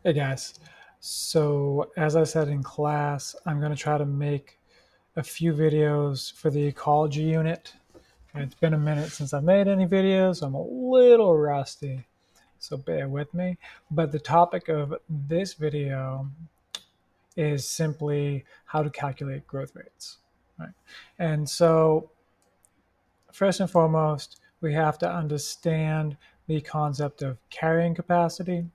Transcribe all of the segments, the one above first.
Hey guys, so as I said in class, I'm going to try to make a few videos for the ecology unit. And it's been a minute since I've made any videos, so I'm a little rusty, so bear with me. But the topic of this video is simply how to calculate growth rates. Right? And so first and foremost, we have to understand the concept of carrying capacity.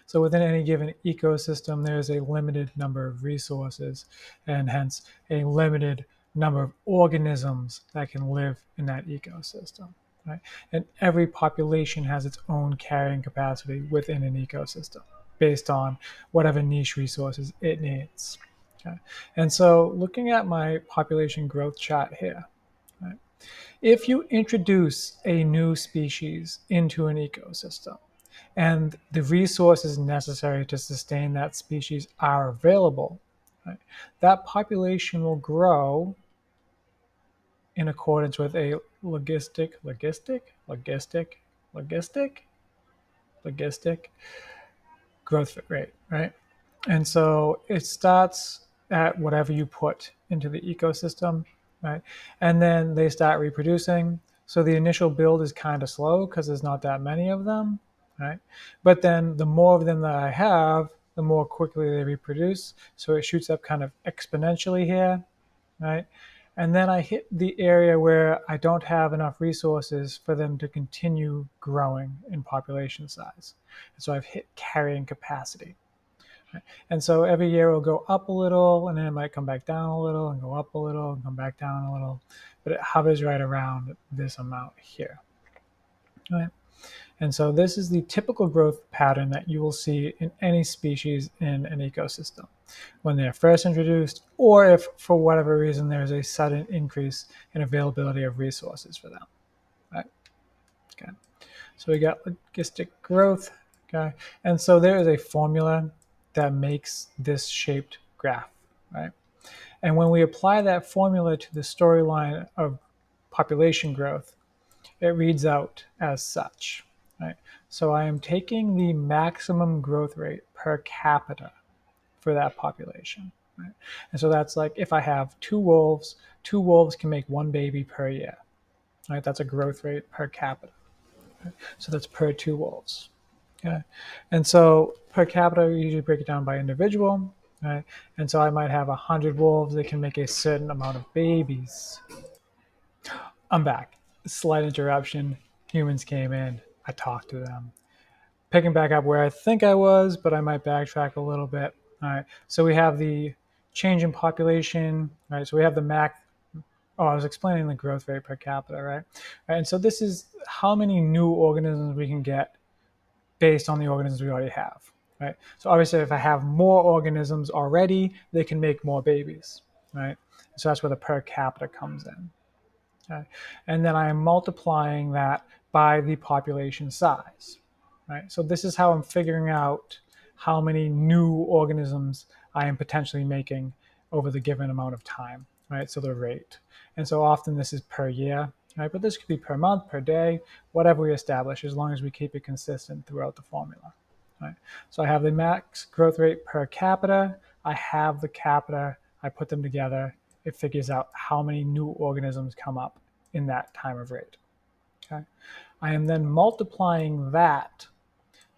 So within any given ecosystem, there is a limited number of resources and hence a limited number of organisms that can live in that ecosystem. Right? And every population has its own carrying capacity within an ecosystem based on whatever niche resources it needs. Okay? And so looking at my population growth chart here, right? If you introduce a new species into an ecosystem, and the resources necessary to sustain that species are available, right, that population will grow in accordance with a logistic growth rate, right? And so it starts at whatever you put into the ecosystem, right? And then they start reproducing. So the initial build is kind of slow because there's not that many of them, right? But then the more of them that I have, the more quickly they reproduce. So it shoots up kind of exponentially here, right? And then I hit the area where I don't have enough resources for them to continue growing in population size. And so I've hit carrying capacity. And so every year it'll go up a little and then it might come back down a little and go up a little and come back down a little. But it hovers right around this amount here. Right? And so this is the typical growth pattern that you will see in any species in an ecosystem when they're first introduced, or if for whatever reason there's a sudden increase in availability of resources for them. Right? Okay. So we got logistic growth. Okay. And so there is a formula that makes this shaped graph. Right. And when we apply that formula to the storyline of population growth, it reads out as such. Right? So I am taking the maximum growth rate per capita for that population. Right? And so that's like if I have two wolves can make one baby per year. Right? That's a growth rate per capita. Right? So that's per two wolves. Okay. And so per capita, we usually break it down by individual. Right? And so I might have 100 wolves that can make a certain amount of babies. I'm back. Slight interruption. Humans came in. I talked to them. Picking back up where I think I was, but I might backtrack a little bit. All right. So we have the change in population. Right. So we have the max. Oh, I was explaining the growth rate per capita, right? And so this is how many new organisms we can get based on the organisms we already have, right? So obviously, if I have more organisms already, they can make more babies, right? So that's where the per capita comes in. Okay? And then I am multiplying that by the population size, right? So this is how I'm figuring out how many new organisms I am potentially making over the given amount of time, right? So the rate. And so often this is per year, right? But this could be per month, per day, whatever we establish, as long as we keep it consistent throughout the formula, right? So I have the max growth rate per capita. I have the capita. I put them together. It figures out how many new organisms come up in that time of rate. Okay. I am then multiplying that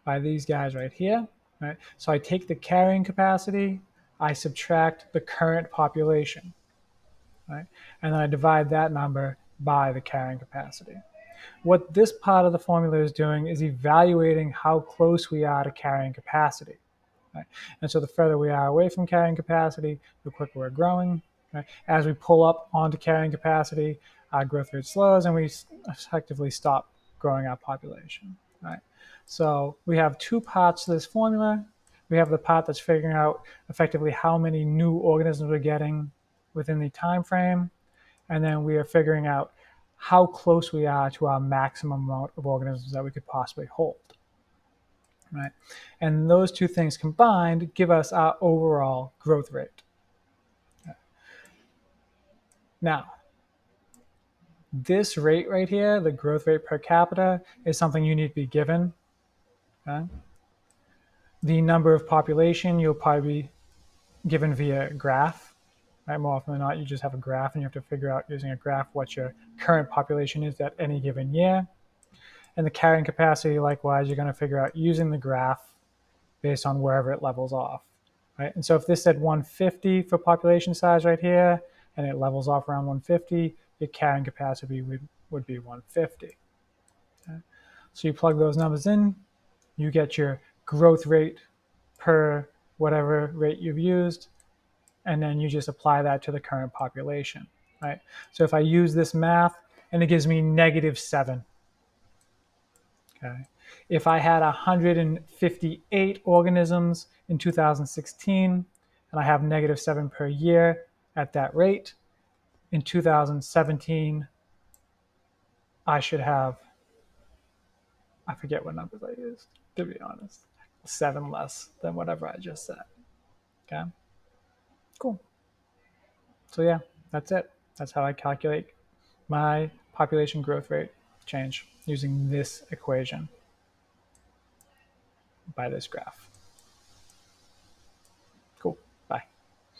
by these guys right here. Right? So I take the carrying capacity, I subtract the current population, right? And then I divide that number by the carrying capacity. What this part of the formula is doing is evaluating how close we are to carrying capacity. Right? And so the further we are away from carrying capacity, the quicker we're growing. Right? As we pull up onto carrying capacity, our growth rate slows and we effectively stop growing our population. Right? So we have two parts to this formula. We have the part that's figuring out effectively how many new organisms we're getting within the time frame, and then we are figuring out how close we are to our maximum amount of organisms that we could possibly hold. Right? And those two things combined give us our overall growth rate. Now, this rate right here, the growth rate per capita, is something you need to be given. Okay? the number of population you'll probably be given via graph. Right? More often than not, you just have a graph and you have to figure out using a graph what your current population is at any given year. And the carrying capacity, likewise, you're going to figure out using the graph based on wherever it levels off. Right? And so if this said 150 for population size right here, and it levels off around 150, your carrying capacity would be 150. Okay? So you plug those numbers in, you get your growth rate per whatever rate you've used, and then you just apply that to the current population, right? So if I use this math, and it gives me -7, okay? If I had 158 organisms in 2016, and I have -7 per year at that rate, in 2017, I should have, I forget what numbers I used, to be honest, 7 less than whatever I just said, okay? Cool. So yeah, that's it. That's how I calculate my population growth rate change using this equation by this graph.